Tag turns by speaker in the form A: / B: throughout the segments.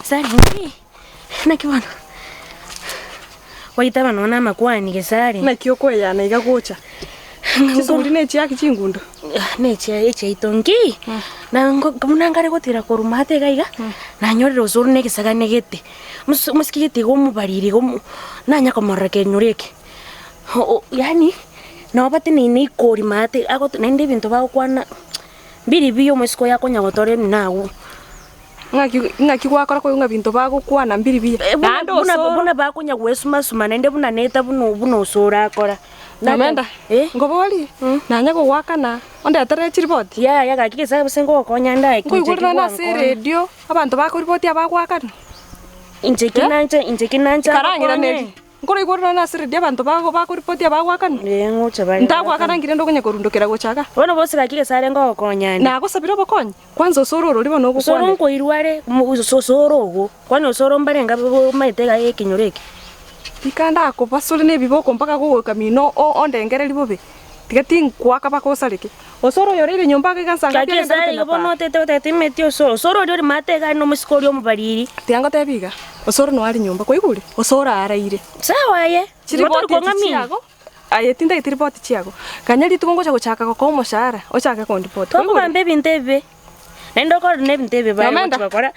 A: Gesare na kiwana waita bana na makwani Gesare
B: na kioko yana igagocha chisuri ne chiaki chingundo
A: ne chia itongi na kamunangare gotira korumate gaiga na nyorero Osoro ne gisaga negete musikigete go mubariri go nanya komorake nyoreke yani no bate ni kori mate ago nende bintu ba kwana biri biyo musiko yako nyagotore nawo ngaki gwakora ko bintu ba gukwana mbiri biya nando buna ba kunya gwesuma suma nende buna neta buno Osoro akora
B: Nyomenda ngoboli nanya go gwakana onde atere report
A: ya gakike sa busengo konya ndai
B: ngigurira na se radio abantu ba ko report aba gwakana
A: injekinanja
B: karangira ne ngoro igurira na se radio abantu ba ko report aba gwakana
A: ngocha bari
B: ndagwakana ngire ndokunya kurundukira guchaka
A: bona bose gakike sare ngo konya
B: na gusabira bokonya kwanza Osoro ruri bono gukwana
A: Osoro ngo irware Osoro go kwani Osoro mbarenga maitega yekinyoreke
B: tikanda ko basole ne biboko mpaka go kamino ondengereri bobe tigati kwaka bakosareke Osoro yorire nyumba gansanga
A: kake sai bono tete meti Osoro ryo matega no musikori omubariri
B: tianga tebiga Osoro no ari nyumba koigure Osoro araire
A: sawa ye
B: motor ko ngami aye tinda itiripoti chiago kanyali tukongocha guchaka ko moshara ochaka ko ndipoti
A: ko bambe bintebe nendo ko ne bintebe ba bakora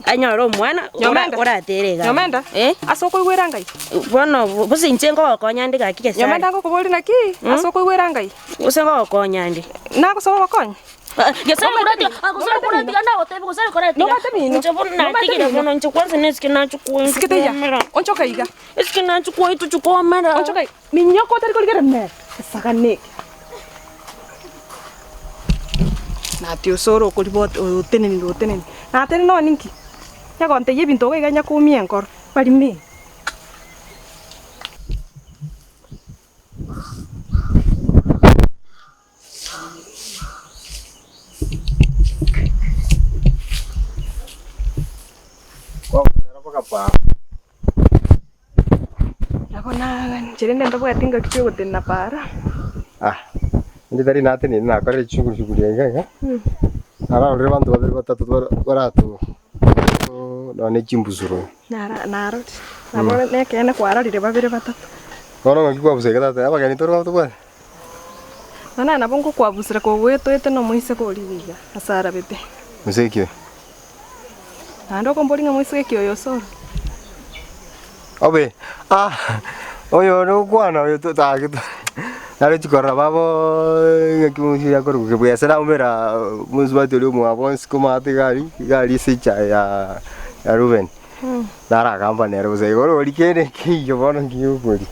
A: anyoro mwana ora aterega
B: Nyomenda asoko igwera ngai
A: bono busi ncengo konya ndi gakike sai
B: Nyomenda ko boli naki asoko igwera ngai
A: usengo konya ndi
B: na ko soba konya
A: Gesare kurati agusara kurati kana otebe gusara kurati
B: no mate mino
A: na tikira bono nche kwanza neski na chukua
B: sikete ya onchoka iga
A: eski na chukua itu chukua mera
B: onchoka minyoko tari koligera me sakane na ti Osoro ko ribot oteneni na tene no ninki ya konte yebinto ga nya kumia nkor bari me Chirende ndo bwatinga kicho gutena para.
C: Ndi tari nate ni na kare chunguri ga. Ara ore bantu babiri batatu baratu. None chimbuzuro.
B: Naro. Nabone nekene kwararire babiri batatu.
C: Kono ngikwa busega tata abagani toro batu kwa.
B: Nana bongo kwabusira ko weto ete no muise ko libiga. Asara bete.
C: Musekio.
B: Ando kombolinga muise kyo Osoro.
C: Obe. Oyo no kwana oyo tutagito. Nare chikora babo ngakimushi yakoro kubuya sera umera muzwati lyo mwabonsi komate gari secha ya Ruben. Nara kamba nero buze goro likene kiyo bono ngiyukuri.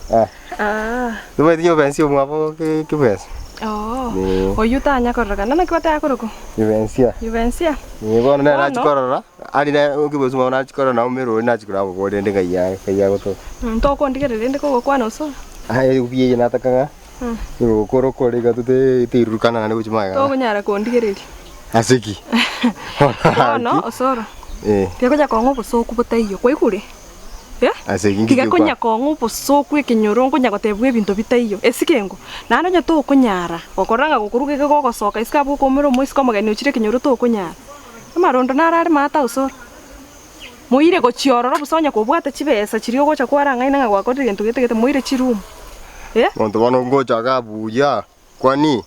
C: Dume tinyo pensio mwabo kibes. Oyo tanya korora nana kwata yakoroko. Juvencia. Ni bono na chikorora. Ali na ukibuzu mwana chikora na umero na chikora bo dende kaya goto.
B: Ntoko ndigerende ko kwana Osoro.
C: Ubiye nataka. Yo koroko lega tute tirukana na kuchimaga.
B: To kunyara ko ndigereri.
C: Asiki.
B: No Osoro. Tikoja ko ngobo soku butaiyo koikure. Asiki ngiki. Tigakonya ko ngobo soku ekinyorongo nyagotebwe bintu bitaiyo. Esikengo. Nano nya to kunyara. Okoranga gukuruge ko gosoka iskabu ko mero moisiko magani uchire kinyoro to kunyara. Amarondo narari mata Osoro. Muire go chiororo busonya ko bwata chibesa chirio gocha kwaranga ina gwakorire ntu gete muire chirumu.
C: Monto bano ngocha gabuya kwani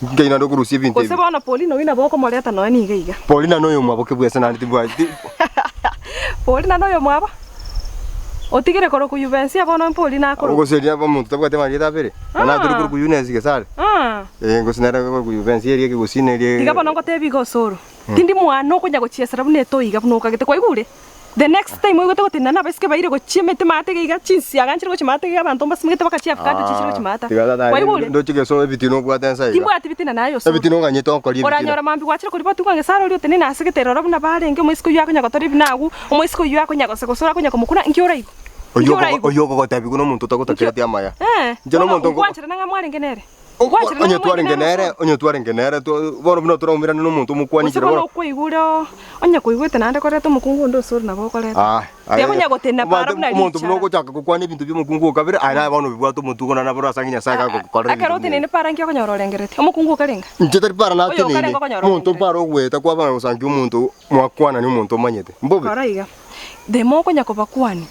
C: ngeina ndokurusia bintu.
B: Kose bana Polina wina boko moleta no ni ngeiga.
C: Polina no yo mwabo kebwesa na ndibwa.
B: Polina no yo mwabo. Otigere koro ku Juvencia bono Polina akoro.
C: Ngo seria ba muntu tabwate marita bere. Ana turi ku Yunesi Gesare. Ngo sinara ku Juvencia rie Gusii rie.
B: Tiga bono ngo tebi go Osoro. Tindi mwana okunya go chiesera bune to iga buno kagete kwa igure. The next time we go to tinana baske baire go chiemete mate ga chinsi aganchiro go chimate ga bantu basmete bakachi afkado chichiro chimata.
C: Kwa igure. Ndo chike so ebitino kwa tansa iga.
B: Timbo atibitina nayo so.
C: Ebitino nganye to kori.
B: Ora nyora mambi gwachiro kuri batu kange saro lyo tenena asike robo na bare nge moisiko yako nyago tori binagu moisiko yako nyago se gosora kunya komukuna nkiora igo. Oyo go tabi kuno muntu takutakira ti amaya. Njono muntu ngo. Kwachira nanga mwari ngenere.
C: Onye tware ngenere to bono bino turomira no muntu mukwanigire bono.
B: Ko iguro onye ko igwete nande koreto mukungu ndo suru nabo koreto. Tekunya gotena para buna
C: muntu bino gochaka kukwane bintu by'umukungu kabire ana bono bibwato mutugo na nabura sanginya saka kokorera.
B: Akarote nene para nkyo konyorengerete. Omukungu karenga.
C: Njete para na tene. Muntu para ogweta kwa bana usangi umuntu mwakwana ni umuntu manyete. Mbobe.
B: Karaiga. Demo konya ko bakwani.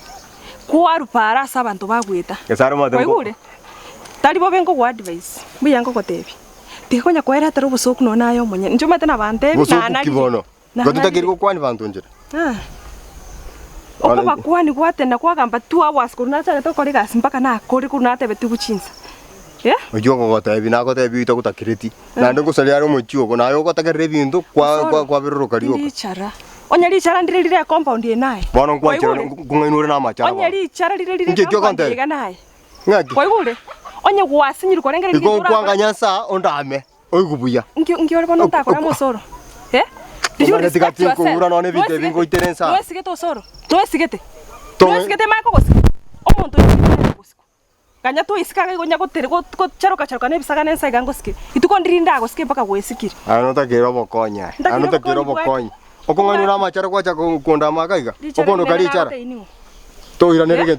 B: Kwaru para sabantu bagweta.
C: Gesare matembo.
B: Tari bo bengo kwa advice. Buyango kotebi. Tikonya kwera atari ubusoku no nayo munye. Njuma tena bante
C: na na. Kibono. Gotutakiri ko kwani bantu njira.
B: Oko bakwani kwatenda kwagamba 2 hours kunataka to kori gas mpaka na kori kunate betu buchinza.
C: Ojo ko gotebi na gotebi ita kutakiriti. Na ndo kusalia ro muchiwo ko nayo gotakere bintu kwa birro kariyo.
B: Lichara. Onya lichara ndire compound ye naye.
C: Bono kwachira kungainure na machara.
B: Onya lichara ndire compound ye naye.
C: Ngaki.
B: Kwa igure. Onye gwasinyiri korengera
C: ngiro iko kwanganya sa ondame oigubuya
B: ngiro bono ntakora musoro
C: dijuri tikati kura none bite bingo iterensa
B: no sigete osoro no sigete mako gosi omuntu yisiku kanya to isika gonya gotere go charoka ne bisaga nensa gango sike ituko ndirinda gosike mpaka gwesikire
C: anota kero bokonya okonganura machara kwacha konda makaiga okondo kali chara to iranere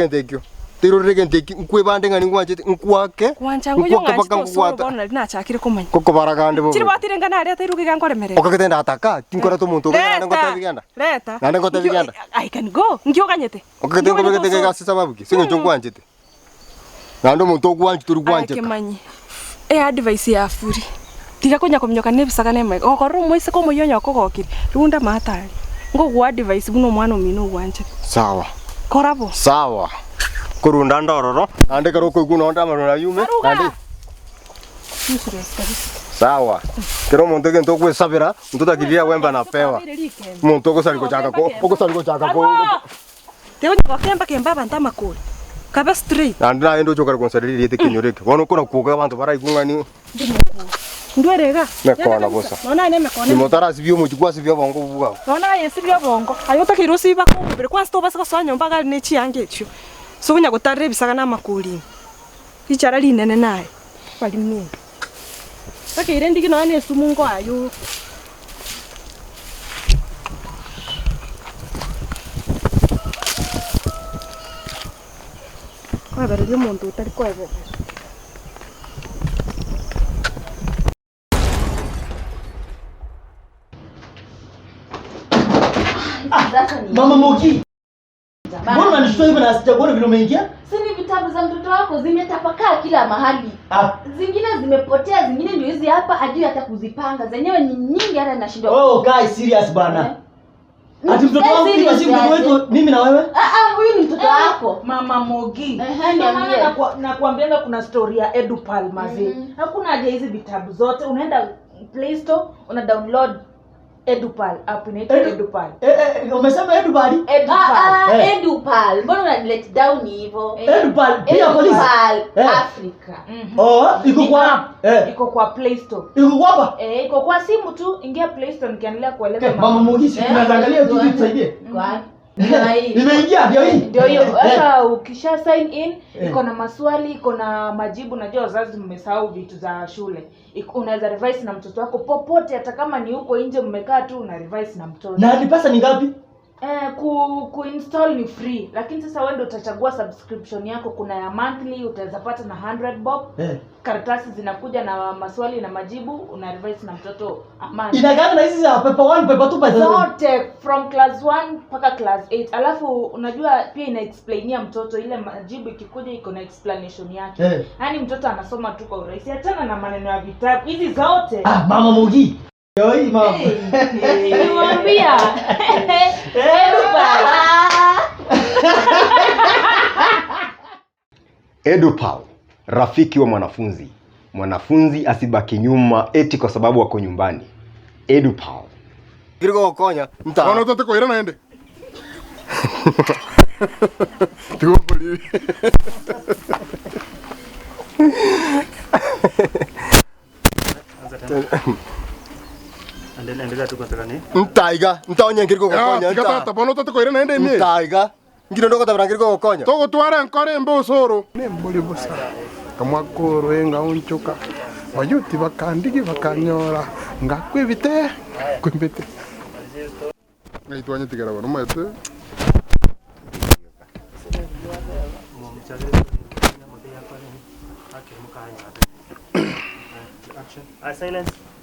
C: ntekyo tiro regente nkwebande ngani ngwaje nkwake
B: nkwaka ngwata bona linachakire kumanya
C: koko baragande bo
B: chiri batirenga na ari tiruki gankoremerera
C: okagenda ataka tinkora to muntu ngana ngota biganda
B: leta
C: ngana ngota biganda
B: I can go ngyo ganyete
C: okagenda ngobegete gasi sababuki singo chongwanjete nando muntu ogwanje turi gwanje
B: kemanyi advice ya furi tiga konya komnyoka nebisaga neme okorro moise ko moyonya okogokire runda matari ngo gwa advice buno mwana omino gwanje
C: sawa
B: korabo
C: sawa kurunda ndororo ande karo ko kunonda marona yume ande sawa kero muntu gento kwesabira muntu takiria wemba na pewa muntu okosaliko chaka ko
B: teo nyoko kemba banta makuri kaba straight
C: ande na endo chokara konsaliri yete kinyoreke wono kuna kuoga abantu bara ikungani
B: ndwerega
C: mekona bosa
B: nona ne mekona
C: ni motarasi byo mu kigwasi byo bongo buga
B: nona yesi byo bongo ayota kirusi ba ko bere kwa sto basa so nyomba ga ne chiange chu so nya gotarre bisaga na makuri ichara linene naye bali mimi akire ndiki no ane sumungo ayo kwa bere byo muntu utari kwa ebo
D: Mama Moki. Mbona unanishtua hivyo na sijakuona vile umeingia?
E: Si ni vitabu za mtoto wako zimetapakaa kila mahali. Zingine zimepotea, zingine ndio hizi hapa hajui hata kuzipanga. Zenyewe ni nyingi hata ninashindwa.
D: Oh, guys, serious bana. Ati mtoto wangu kiwa si mtoto wetu mimi na wewe?
E: Huyu ni mtoto wako.
F: Mama Mogi. Ndio maana nakwambianga kuna story ya Edupal mazi. Hakuna haja hizi vitabu zote, unaenda Play Store, una download Edupal app inaitwa Edupal.
D: Umesema Edupal?
E: Edupal. Mbona una let down hivyo?
D: Edupal pia polisi.
E: Africa.
F: Iko kwa Play Store.
D: Iko kwa?
F: Iko kwa simu tu, ingia Play Store nikiendelea kueleza
D: Mama Mogi, tunaangalia tu tusaidie.
E: Kwa
D: nimeingia ndio hii.
F: Ndio hiyo. Sasa ukisha sign in, iko na maswali, iko na majibu. Najua wazazi mmesahau vitu za shule. Unaweza revise na mtoto wako popote, hata kama ni huko nje mmekaa tu una revise na mtoto.
D: Na ni pesa ni ngapi?
F: Kuinstall ni free, lakini sasa wewe ndio utachagua subscription yako. Kuna ya monthly utaweza pata na 100 bob. Karatasi zinakuja na maswali na majibu, una revise na mtoto amani.
D: Inagana na hizi za paper 1 paper 2 paper 3
F: zote from class 1 mpaka class 8. Alafu unajua pia ina explainia mtoto, ile majibu ikikuja iko na explanation yake. Yaani mtoto anasoma tu kwa urahisi, hata na maneno ya vitabu hizi zote.
D: Mama Mogi. Yo hii mama.
F: Niwaambia.
C: Edupal, rafiki wa mwanafunzi. Mwanafunzi asibaki nyuma eti kwa sababu wako nyumbani. Edupal. Kiriko konya, mta.
G: Wana tate ko ira naende. Tuko poli.
H: Endelea tu kutaka nini?
C: Mtaiga, mtaonye kiriko konya.
G: Tika wana tate ko ira naende ni.
C: Mtaiga. Ngiro ndoko tabira kiriko konya.
G: Toko twara nkore mbo Osoro. Ne mboli bosa. kamwakuru enga unchuka bayuti bakandigi bakanyora ngakwibite kwimbite ngaitwanye tigara bano mate
H: Silence.